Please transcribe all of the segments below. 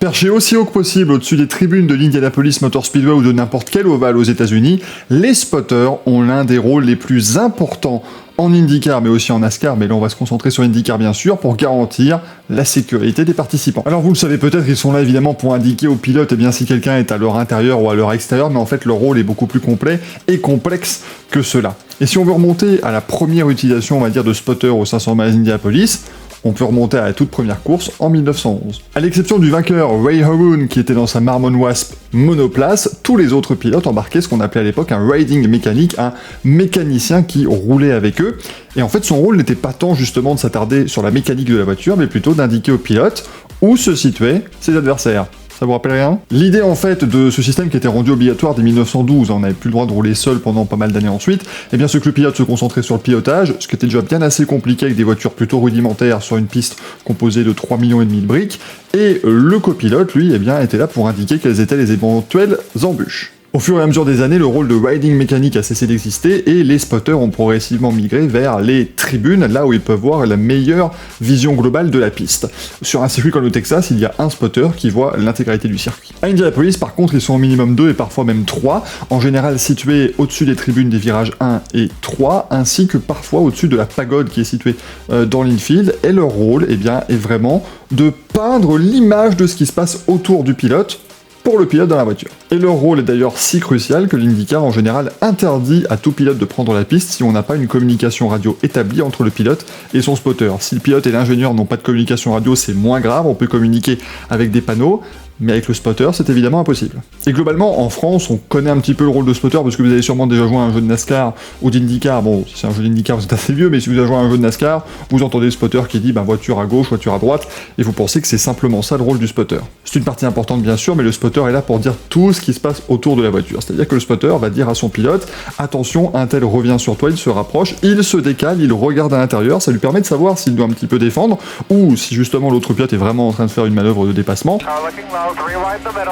Perchés aussi haut que possible au-dessus des tribunes de l'Indianapolis Motor Speedway ou de n'importe quel ovale aux États-Unis, les spotters ont l'un des rôles les plus importants en IndyCar mais aussi en NASCAR, mais là on va se concentrer sur IndyCar bien sûr, pour garantir la sécurité des participants. Alors vous le savez peut-être, ils sont là évidemment pour indiquer aux pilotes si quelqu'un est à leur intérieur ou à leur extérieur, mais en fait leur rôle est beaucoup plus complet et complexe que cela. Et si on veut remonter à la première utilisation, on va dire, de spotter au 500 miles Indianapolis, on peut remonter à la toute première course en 1911. À l'exception du vainqueur Ray Harroun qui était dans sa Marmon Wasp monoplace, tous les autres pilotes embarquaient ce qu'on appelait à l'époque un riding mécanique, un mécanicien qui roulait avec eux. Et en fait son rôle n'était pas tant justement de s'attarder sur la mécanique de la voiture, mais plutôt d'indiquer aux pilotes où se situaient ses adversaires. Ça vous rappelle rien? L'idée en fait de ce système qui était rendu obligatoire dès 1912, on n'avait plus le droit de rouler seul pendant pas mal d'années ensuite, c'est que le pilote se concentrait sur le pilotage, ce qui était déjà bien assez compliqué avec des voitures plutôt rudimentaires sur une piste composée de 3,5 millions de briques, et le copilote, lui, était là pour indiquer quelles étaient les éventuelles embûches. Au fur et à mesure des années, le rôle de riding mécanique a cessé d'exister et les spotters ont progressivement migré vers les tribunes, là où ils peuvent voir la meilleure vision globale de la piste. Sur un circuit comme le Texas, il y a un spotter qui voit l'intégralité du circuit. À Indianapolis, par contre, ils sont au minimum 2 et parfois même 3, en général situés au-dessus des tribunes des virages 1 et 3, ainsi que parfois au-dessus de la pagode qui est située dans l'infield, et leur rôle est vraiment de peindre l'image de ce qui se passe autour du pilote, pour le pilote dans la voiture. Et leur rôle est d'ailleurs si crucial que l'IndyCar en général interdit à tout pilote de prendre la piste si on n'a pas une communication radio établie entre le pilote et son spotter. Si le pilote et l'ingénieur n'ont pas de communication radio, c'est moins grave, on peut communiquer avec des panneaux, mais avec le spotter, c'est évidemment impossible. Et globalement, en France, on connaît un petit peu le rôle de spotter, parce que vous avez sûrement déjà joué à un jeu de NASCAR ou d'IndyCar. Bon, si c'est un jeu d'IndyCar, vous êtes assez vieux, mais si vous avez joué à un jeu de NASCAR, vous entendez le spotter qui dit voiture à gauche, voiture à droite, et vous pensez que c'est simplement ça le rôle du spotter. C'est une partie importante bien sûr, mais le spotter est là pour dire tout ce qui se passe autour de la voiture. C'est-à-dire que le spotter va dire à son pilote, attention, un tel revient sur toi, il se rapproche, il se décale, il regarde à l'intérieur, ça lui permet de savoir s'il doit un petit peu défendre, ou si justement l'autre pilote est vraiment en train de faire une manœuvre de dépassement.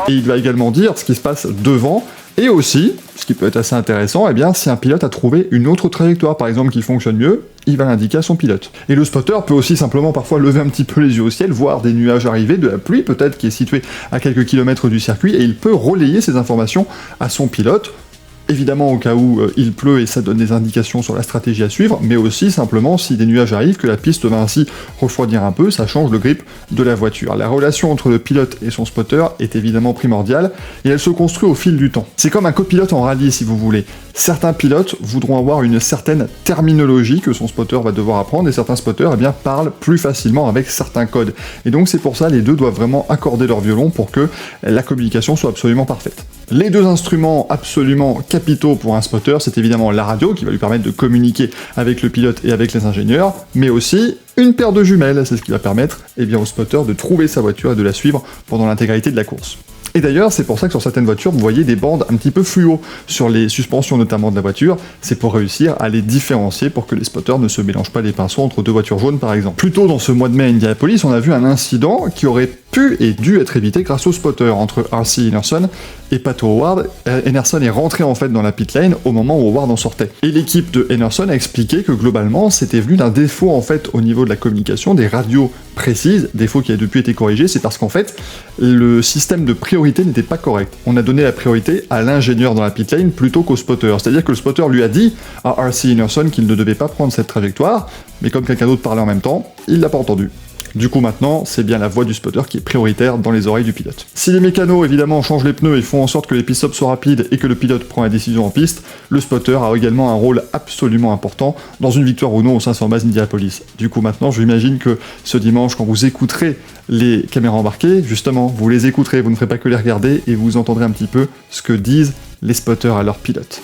Et il va également dire ce qui se passe devant, et aussi, ce qui peut être assez intéressant, si un pilote a trouvé une autre trajectoire, par exemple, qui fonctionne mieux, il va l'indiquer à son pilote. Et le spotter peut aussi simplement parfois lever un petit peu les yeux au ciel, voir des nuages arriver, de la pluie peut-être qui est située à quelques kilomètres du circuit, et il peut relayer ces informations à son pilote, évidemment au cas où il pleut et ça donne des indications sur la stratégie à suivre, mais aussi simplement si des nuages arrivent, que la piste va ainsi refroidir un peu, ça change le grip de la voiture. La relation entre le pilote et son spotter est évidemment primordiale, et elle se construit au fil du temps. C'est comme un copilote en rallye si vous voulez. Certains pilotes voudront avoir une certaine terminologie que son spotter va devoir apprendre, et certains spotters parlent plus facilement avec certains codes. Et donc c'est pour ça les deux doivent vraiment accorder leur violon pour que la communication soit absolument parfaite. Les deux instruments absolument capitaux pour un spotter, c'est évidemment la radio qui va lui permettre de communiquer avec le pilote et avec les ingénieurs, mais aussi une paire de jumelles, c'est ce qui va permettre au spotter de trouver sa voiture et de la suivre pendant l'intégralité de la course. Et d'ailleurs, c'est pour ça que sur certaines voitures, vous voyez des bandes un petit peu fluo sur les suspensions notamment de la voiture, c'est pour réussir à les différencier pour que les spotters ne se mélangent pas les pinceaux entre deux voitures jaunes par exemple. Plus tôt dans ce mois de mai à Indianapolis, on a vu un incident qui aurait pu et dû être évité grâce au spotter entre R.C. Enerson et Pat Howard. Enerson est rentré en fait dans la pit lane au moment où Howard en sortait. Et l'équipe de Enerson a expliqué que globalement c'était venu d'un défaut en fait au niveau de la communication, des radios précises, défaut qui a depuis été corrigé, c'est parce qu'en fait le système de priorité n'était pas correct. On a donné la priorité à l'ingénieur dans la pit lane plutôt qu'au spotter. C'est-à-dire que le spotter lui a dit à R.C. Enerson qu'il ne devait pas prendre cette trajectoire, mais comme quelqu'un d'autre parlait en même temps, il l'a pas entendu. Du coup maintenant, c'est bien la voix du spotter qui est prioritaire dans les oreilles du pilote. Si les mécanos évidemment changent les pneus et font en sorte que les pit stops soient rapides et que le pilote prend la décision en piste, le spotter a également un rôle absolument important dans une victoire ou non au 500 miles Indianapolis. Du coup maintenant, j'imagine que ce dimanche, quand vous écouterez les caméras embarquées, justement, vous les écouterez, vous ne ferez pas que les regarder et vous entendrez un petit peu ce que disent les spotters à leurs pilotes.